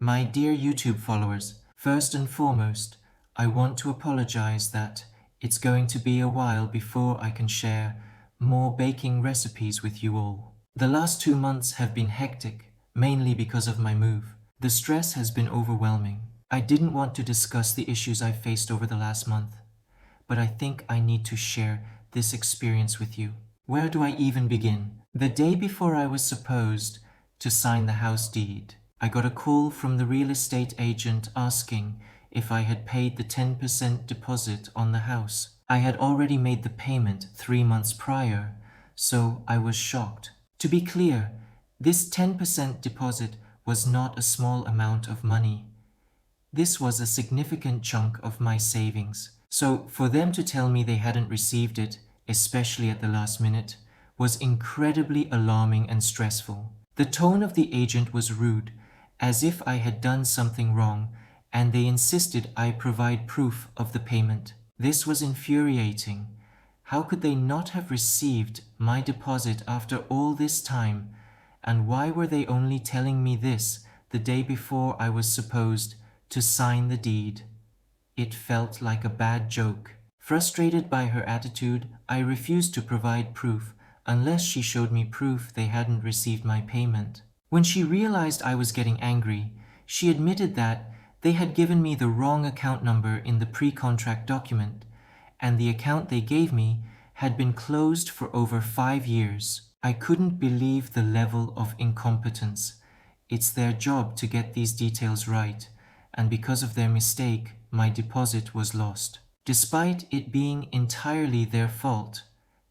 My dear YouTube followers, first and foremost, I want to apologize that it's going to be a while before I can share more baking recipes with you all. The last 2 months have been hectic, mainly because of my move. The stress has been overwhelming. I didn't want to discuss the issues I faced over the last month, but I think I need to share this experience with you. Where do I even begin? The day before I was supposed to sign the house deed, I got a call from the real estate agent asking if I had paid the 10% deposit on the house. I had already made the payment 3 months prior, so I was shocked. To be clear, this 10% deposit was not a small amount of money. This was a significant chunk of my savings. So for them to tell me they hadn't received it, especially at the last minute, was incredibly alarming and stressful. The tone of the agent was rude, as if I had done something wrong, and they insisted I provide proof of the payment. This was infuriating. How could they not have received my deposit after all this time? And why were they only telling me this the day before I was supposed to sign the deed? It felt like a bad joke. Frustrated by her attitude, I refused to provide proof unless she showed me proof they hadn't received my payment. When she realized I was getting angry, she admitted that they had given me the wrong account number in the pre-contract document, and the account they gave me had been closed for over 5 years. I couldn't believe the level of incompetence. It's their job to get these details right, and because of their mistake, my deposit was lost. Despite it being entirely their fault,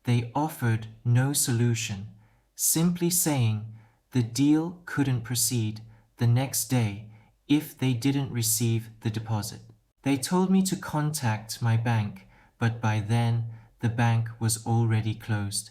they offered no solution, simply saying the deal couldn't proceed the next day if they didn't receive the deposit. They told me to contact my bank, but by then the bank was already closed.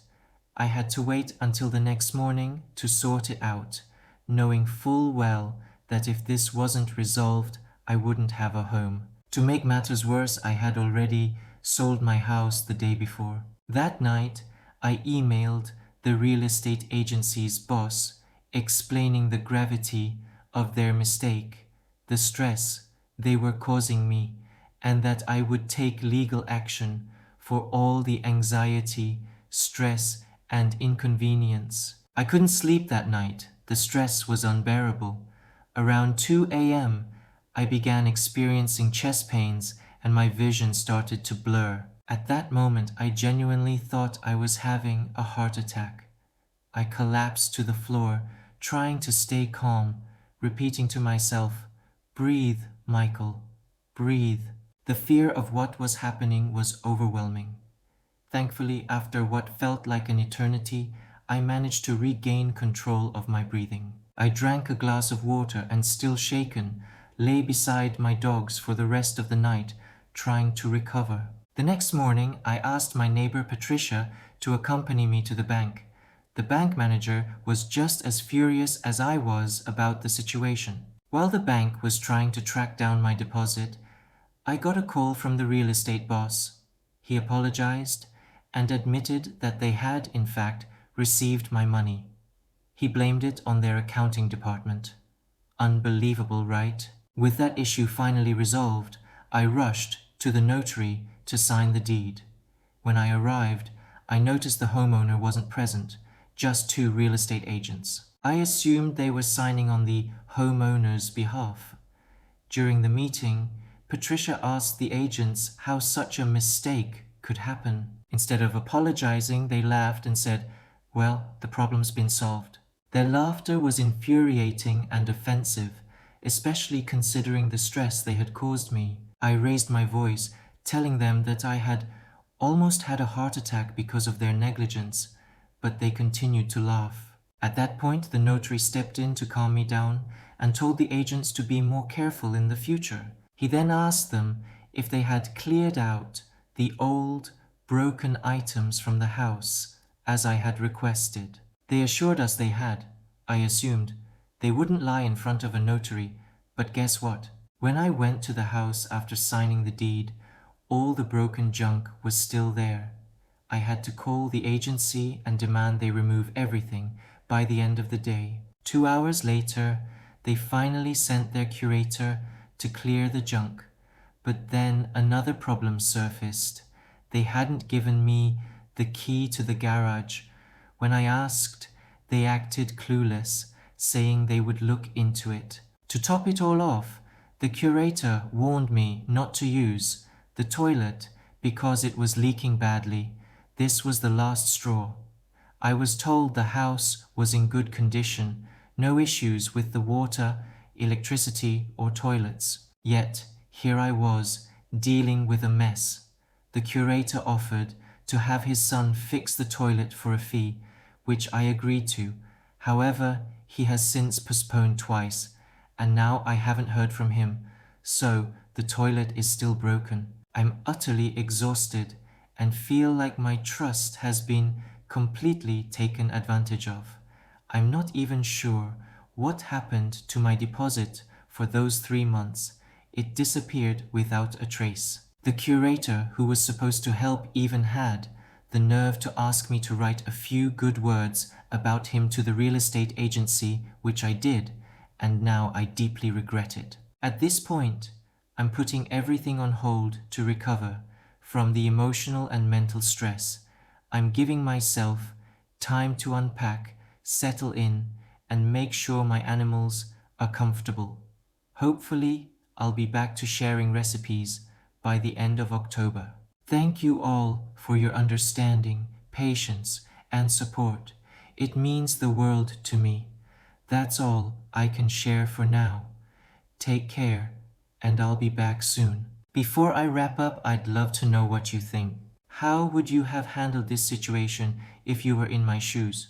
I had to wait until the next morning to sort it out, knowing full well that if this wasn't resolved, I wouldn't have a home. To make matters worse, I had already sold my house the day before. That night, I emailed the real estate agency's boss, explaining the gravity of their mistake, the stress they were causing me, and that I would take legal action for all the anxiety, stress, and inconvenience. I couldn't sleep that night. The stress was unbearable. Around 2 a.m., I began experiencing chest pains and my vision started to blur. At that moment, I genuinely thought I was having a heart attack. I collapsed to the floor, trying to stay calm, repeating to myself, "Breathe, Michael, breathe." The fear of what was happening was overwhelming. Thankfully, after what felt like an eternity, I managed to regain control of my breathing. I drank a glass of water and, still shaken, lay beside my dogs for the rest of the night, trying to recover. The next morning, I asked my neighbor Patricia to accompany me to the bank. The bank manager was just as furious as I was about the situation. While the bank was trying to track down my deposit, I got a call from the real estate boss. He apologized and admitted that they had, in fact, received my money. He blamed it on their accounting department. Unbelievable, right? With that issue finally resolved, I rushed to the notary to sign the deed. When I arrived, I noticed the homeowner wasn't present, just 2 real estate agents. I assumed they were signing on the homeowner's behalf. During the meeting, Patricia asked the agents how such a mistake could happen. Instead of apologizing, they laughed and said, "Well, the problem's been solved." Their laughter was infuriating and offensive, especially considering the stress they had caused me. I raised my voice, telling them that I had almost had a heart attack because of their negligence, but they continued to laugh. At that point, the notary stepped in to calm me down and told the agents to be more careful in the future. He then asked them if they had cleared out the old, broken items from the house, as I had requested. They assured us they had. I assumed they wouldn't lie in front of a notary, but guess what? When I went to the house after signing the deed, all the broken junk was still there. I had to call the agency and demand they remove everything by the end of the day. 2 hours later, They finally sent their curator to clear the junk, but then another problem surfaced. They hadn't given me the key to the garage. When I asked, they acted clueless, saying they would look into it. To top it all off, the curator warned me not to use the toilet because it was leaking badly. This was the last straw. I was told the house was in good condition, no issues with the water, electricity, or toilets. Yet, here I was, dealing with a mess. The curator offered to have his son fix the toilet for a fee, which I agreed to. However, he has since postponed twice, and now I haven't heard from him, so the toilet is still broken. I'm utterly exhausted and feel like my trust has been completely taken advantage of. I'm not even sure what happened to my deposit for those 3 months. It disappeared without a trace. The curator who was supposed to help even had the nerve to ask me to write a few good words about him to the real estate agency, which I did, and now I deeply regret it. At this point, I'm putting everything on hold to recover from the emotional and mental stress. I'm giving myself time to unpack, settle in, and make sure my animals are comfortable. Hopefully, I'll be back to sharing recipes by the end of October. Thank you all for your understanding, patience, and support. It means the world to me. That's all I can share for now. Take care, and I'll be back soon. Before I wrap up, I'd love to know what you think. How would you have handled this situation if you were in my shoes?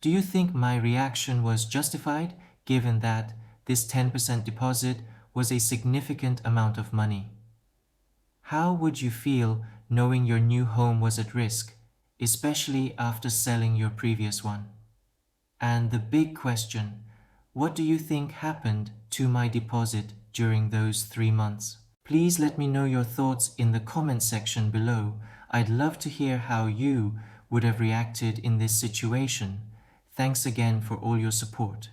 Do you think my reaction was justified, given that this 10% deposit was a significant amount of money? How would you feel knowing your new home was at risk, especially after selling your previous one? And the big question, what do you think happened to my deposit during those 3 months? Please let me know your thoughts in the comment section below. I'd love to hear how you would have reacted in this situation. Thanks again for all your support.